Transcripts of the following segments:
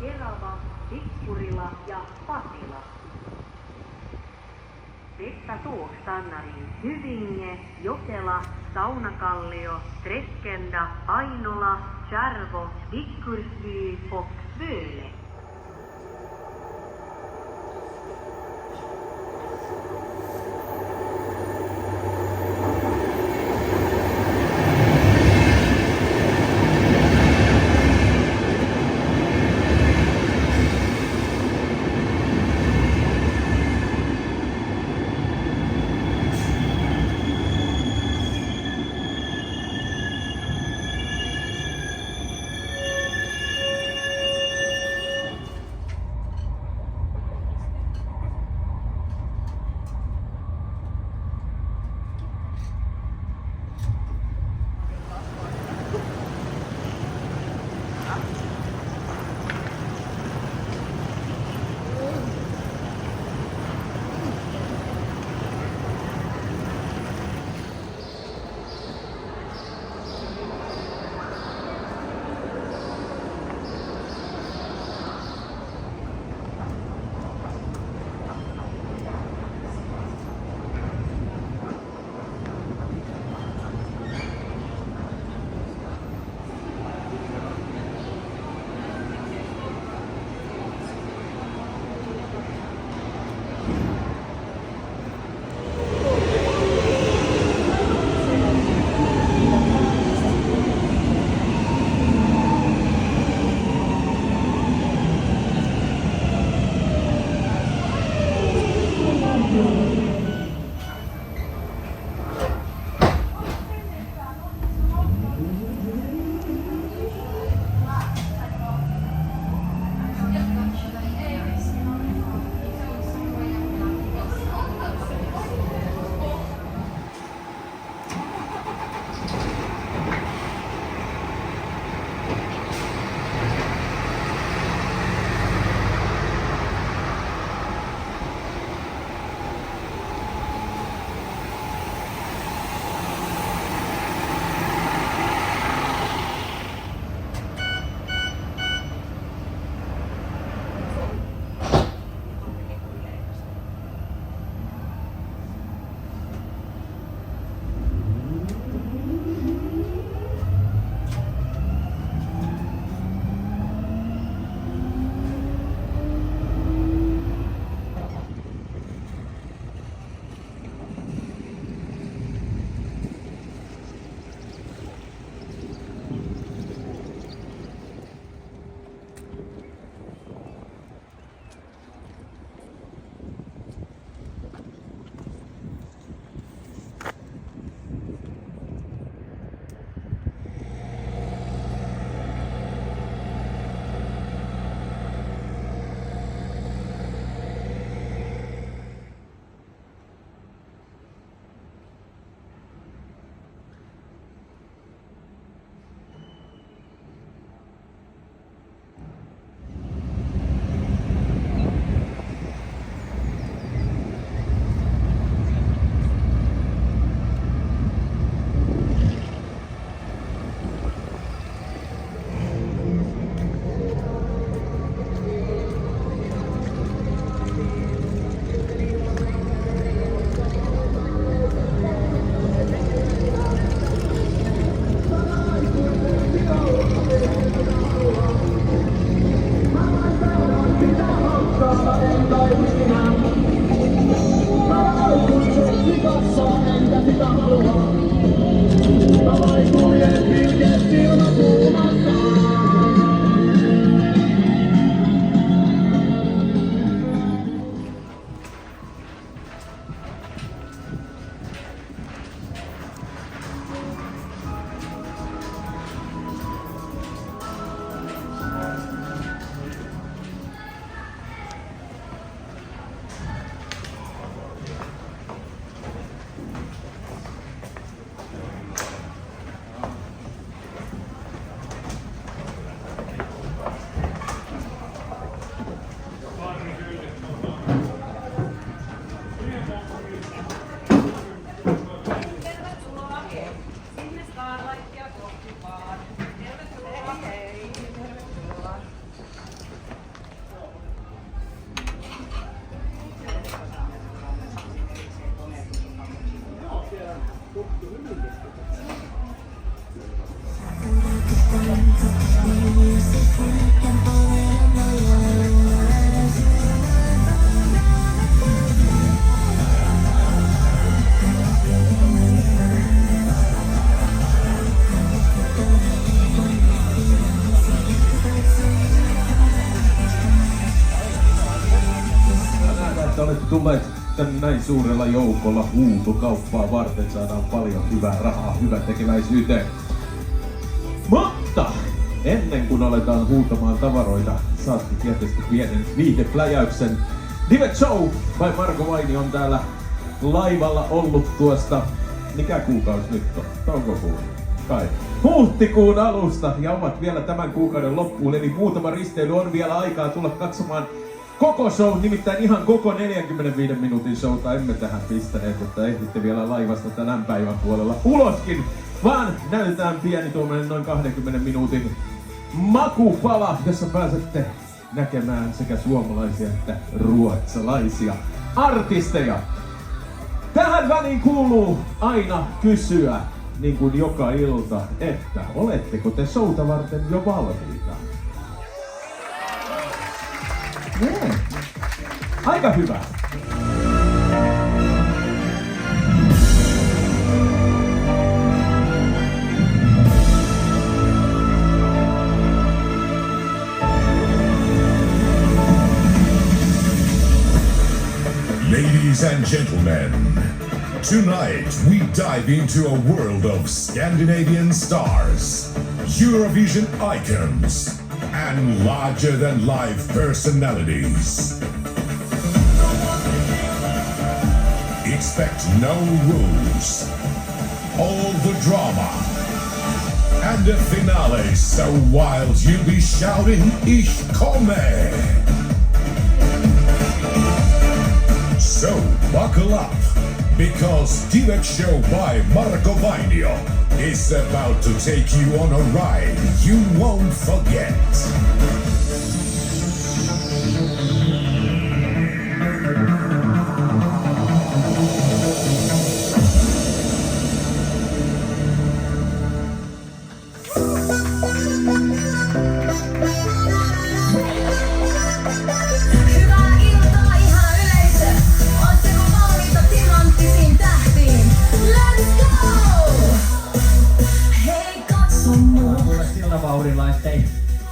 Kerava, Tikkurila ja Pasila. Tästä Tuokstannarin Hyvinge, Jokela, Saunakallio, Treskenda, Ainola, Tjärvo, Vikkursby och Völe. Olette tulleet tänne näin suurella joukolla huutokauppaa varten. Saadaan paljon hyvää rahaa hyvän tekeväisyyteen. Mutta ennen kuin aletaan huutamaan tavaroita, saatte tietysti pienen viihdepläjäyksen. Divet Show by Marko Vainio on täällä laivalla ollut tuosta, mikä kuukausi nyt on? Toukokuun? Kai. Huhtikuun alusta ja ovat vielä tämän kuukauden loppuun, eli muutama risteily on vielä aikaa tulla katsomaan koko show, nimittäin ihan koko 45 minuutin showta emme tähän pistäneet, että ehditte vielä laivasta tänään päivän puolella uloskin, vaan näytetään pieni tuommoinen noin 20 minuutin makupala, jossa pääsette näkemään sekä suomalaisia että ruotsalaisia artisteja. Tähän väliin kuuluu aina kysyä, niin kuin joka ilta, että oletteko te showta varten jo valmiita? Aika hyvä. Ladies and gentlemen, tonight we dive into a world of Scandinavian stars, Eurovision icons, and larger-than-life personalities. Expect no rules, all the drama, and a finale so wild you'll be shouting Ich komme! So buckle up, because Divet Show by Marko Vainio is about to take you on a ride you won't forget.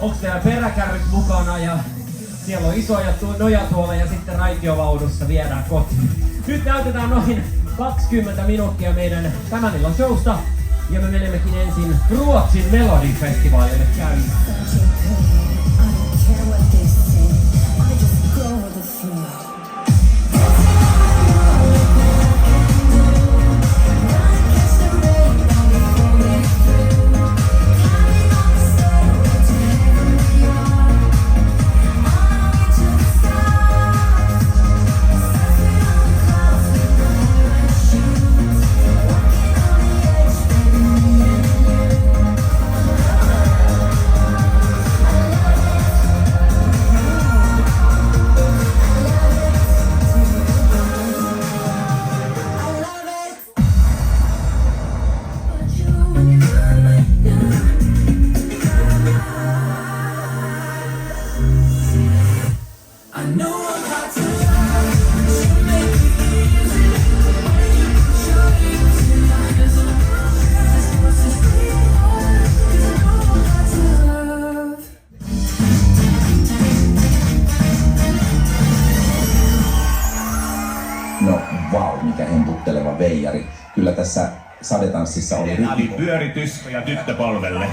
Onks teillä peräkärryt mukana ja siellä on isoja nojatuoleja sitten raitiovaunussa viedään kotiin. Nyt näytetään noin 20 minuuttia meidän tämän illan showsta ja me menemmekin ensin Ruotsin Melodifestivaalille käymään. No vau, mikä hemputteleva veijari. Kyllä tässä sadetanssissa oli rytmi. Pyöritys ja tyttöpolvelle.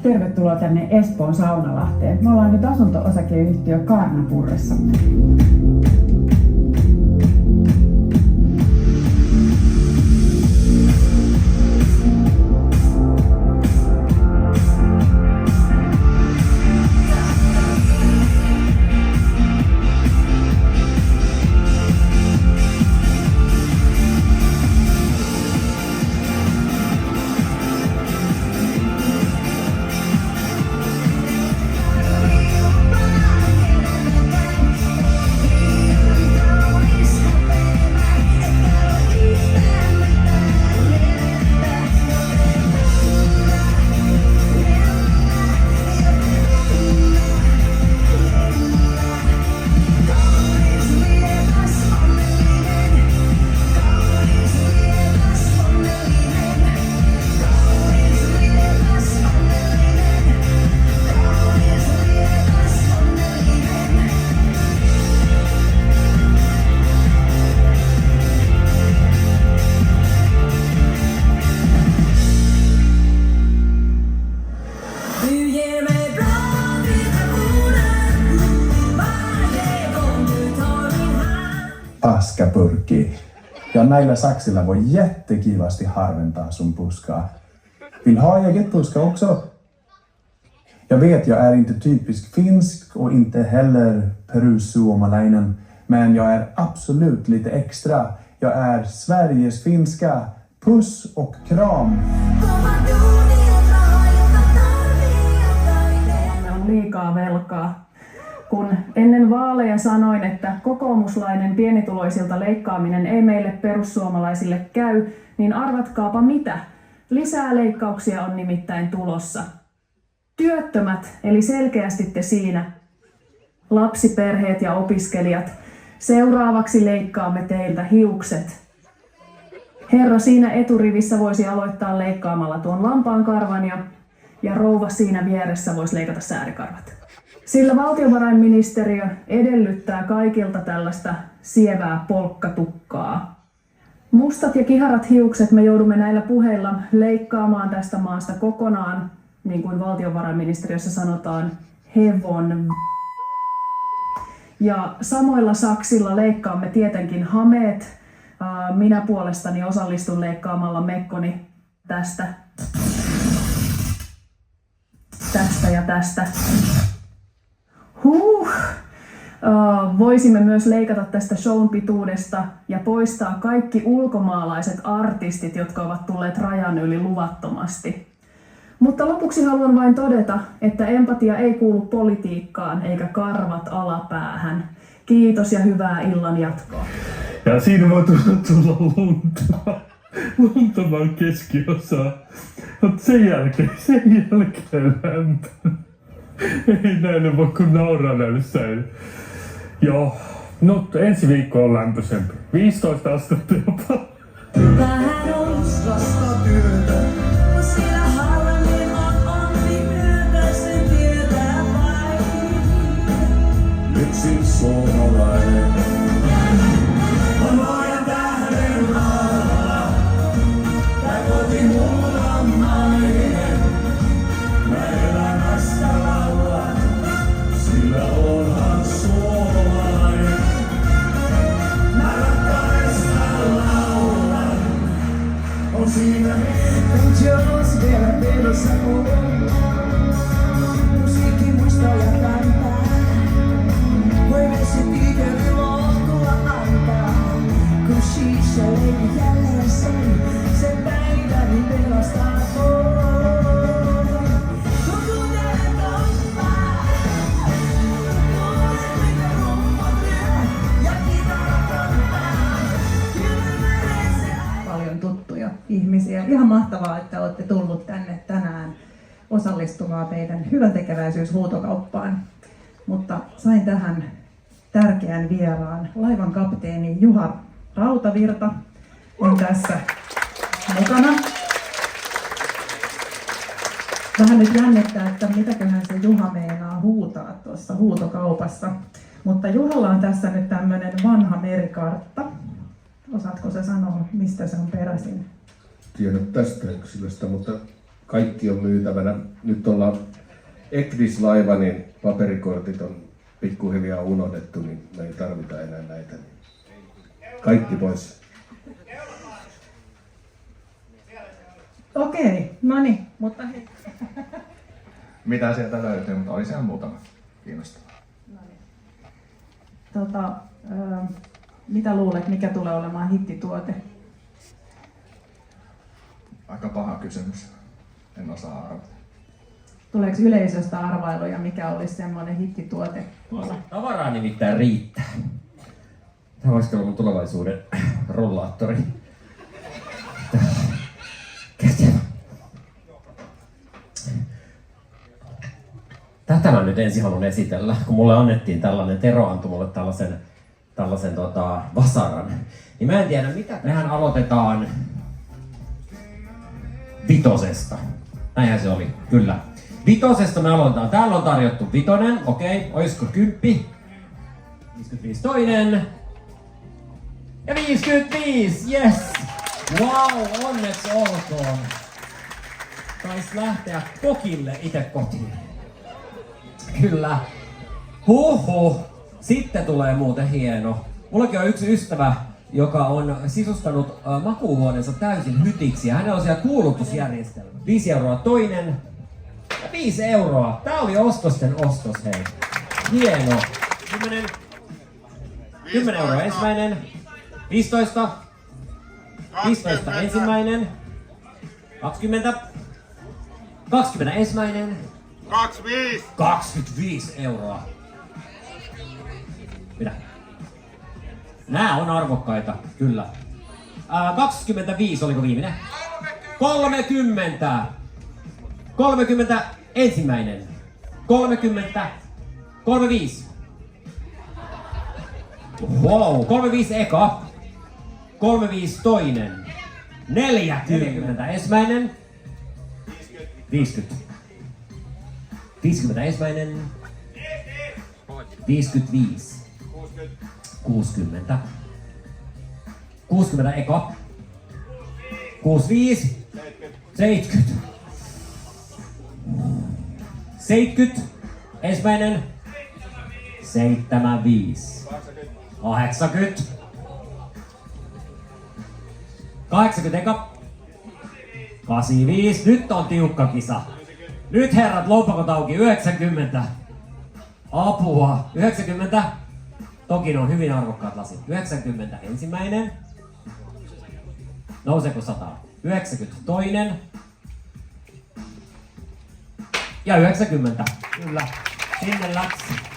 Tervetuloa tänne Espoon Saunalahteen. Me ollaan nyt asunto-osakeyhtiö Kaarnapurressa. paskapurkki. Ja näillä saksilla voi jättekivasti harventaa sun puskaa. Vill ha eget puska också? Jag vet, jag är inte typisk finsk och inte heller perussuomalainen. Men jag är absolut lite extra. Jag är Sveriges finska. Puss och kram! On liikaa velkaa. Kun ennen vaaleja sanoin, että kokoomuslainen pienituloisilta leikkaaminen ei meille perussuomalaisille käy, niin arvatkaapa mitä? Lisää leikkauksia on nimittäin tulossa. Työttömät, eli selkeästi te siinä. Lapsiperheet ja opiskelijat. Seuraavaksi leikkaamme teiltä hiukset. Herra siinä eturivissä voisi aloittaa leikkaamalla tuon lampaankarvan ja rouva siinä vieressä voisi leikata säärikarvat. Sillä valtiovarainministeriö edellyttää kaikilta tällaista sievää polkkatukkaa. Mustat ja kiharat hiukset me joudumme näillä puheilla leikkaamaan tästä maasta kokonaan, niin kuin valtiovarainministeriössä sanotaan, hevon. Ja samoilla saksilla leikkaamme tietenkin hameet. Minä puolestani osallistun leikkaamalla mekkoni tästä ja tästä. Voisimme myös leikata tästä shown pituudesta ja poistaa kaikki ulkomaalaiset artistit, jotka ovat tulleet rajan yli luvattomasti. Mutta lopuksi haluan vain todeta, että empatia ei kuulu politiikkaan eikä karvat alapäähän. Kiitos ja hyvää illan jatkoa. Ja siinä voi tulla lunta vaan keskiosaa. Mutta sen jälkeen lämpö. Ei näin voi kun nauraa näille säilyä. Joo, no ensi viikko on lämpöisempi. 15 astetta jopa. Vähän uskasta työtä, kun siellä harvemmin on onni myötä, sen tietää vain. Yksin suomalainen On luojan tähden alla, tää koti mulla mainen. mä elämästä laulan, sillä onhan suomalainen. Mä rakkaista laulan, On siinä nyt jos vielä piilossa on. Musiikki muistoja kantaa, voi vesi tiikeri lohtua antaa. Kun shisha leidi jälleen sen päiväni pelastaa pois. Kun kuuntelen toppaa, kuulen mitä rummut lyö ja kitara kantaa. Kylmälee se Paljon tuttuja ihmisiä. Ihan mahtavaa, että olette tullut tänne tänään osallistumaan meidän hyväntekeväisyyshuutokauppaan. Mutta sain tähän tärkeän vieraan. Laivan kapteeni Juha Rautavirta on tässä mukana. Vähän nyt jännittää, että mitäköhän se Juha meinaa huutaa tuossa huutokaupassa. Mutta Juhalla on tässä nyt tämmönen vanha merikartta. Osaatko sä sanoa, mistä se on peräisin? Tiedän tästä yksilöstä, mutta kaikki on myytävänä. Nyt ollaan Ekdis-laiva, niin paperikortit on pikkuhiljaa unohdettu, niin me ei tarvita enää näitä. Kaikki pois. Okei, no niin, mutta hei. Mitä sieltä löytyy, mutta oli siellä muutama kiinnostavaa. Mitä luulet, mikä tulee olemaan hittituote? Aika paha kysymys. En osaa arvata. Tuleeko yleisöstä arvailuja, mikä olisi semmoinen hittituote? Tavaraa nimittäin riittää. Tämä voisi olla mun tulevaisuuden rollaattori. Tätä mä nyt ensin haluan esitellä, kun mulle annettiin tällainen, Tero antoi mulle tällaisen vasaran. Niin mä en tiedä mitä. Mehän aloitetaan 5. Näinhän se oli, kyllä. 5 me aloitetaan. Täällä on tarjottu 5, okei. Oisko 10? 55 toinen. Ja 55, yes! Wow, onneksi olkoon. Tais lähteä kokille itse kotiin. Kyllä. Huhhuh. Sitten tulee muuten hieno. Mullakin on yksi ystävä, joka on sisustanut makuuhuoneensa täysin hytiksi ja hänellä on siellä kuulutusjärjestelmä. 5 euroa toinen ja 5 euroa. Tää oli ostosten ostos, hei. Hieno. 10 euroa ensimmäinen. 15. 15 ensimmäinen. 20. 20 ensimmäinen. 25. 25 euroa. Mitä? Nää on arvokkaita, kyllä. 25 oliko viimeinen? 30! 30 ensimmäinen. 30. 35. Wow, 35 eka. 35 toinen. 40 ensimmäinen. 50. 50 ensimmäinen. 55. 60. 60 eka. 65. 70. 70. Ensimmäinen. 75. 80. 80 eka. 85. Nyt on tiukka kisa. Nyt herrat, lompakot auki. 90. Apua. 90. Toki ne on hyvin arvokkaat lasit. 90 ensimmäinen. Nouseeko 100? 90 toinen. Ja 90. Kyllä. Sinne läksi.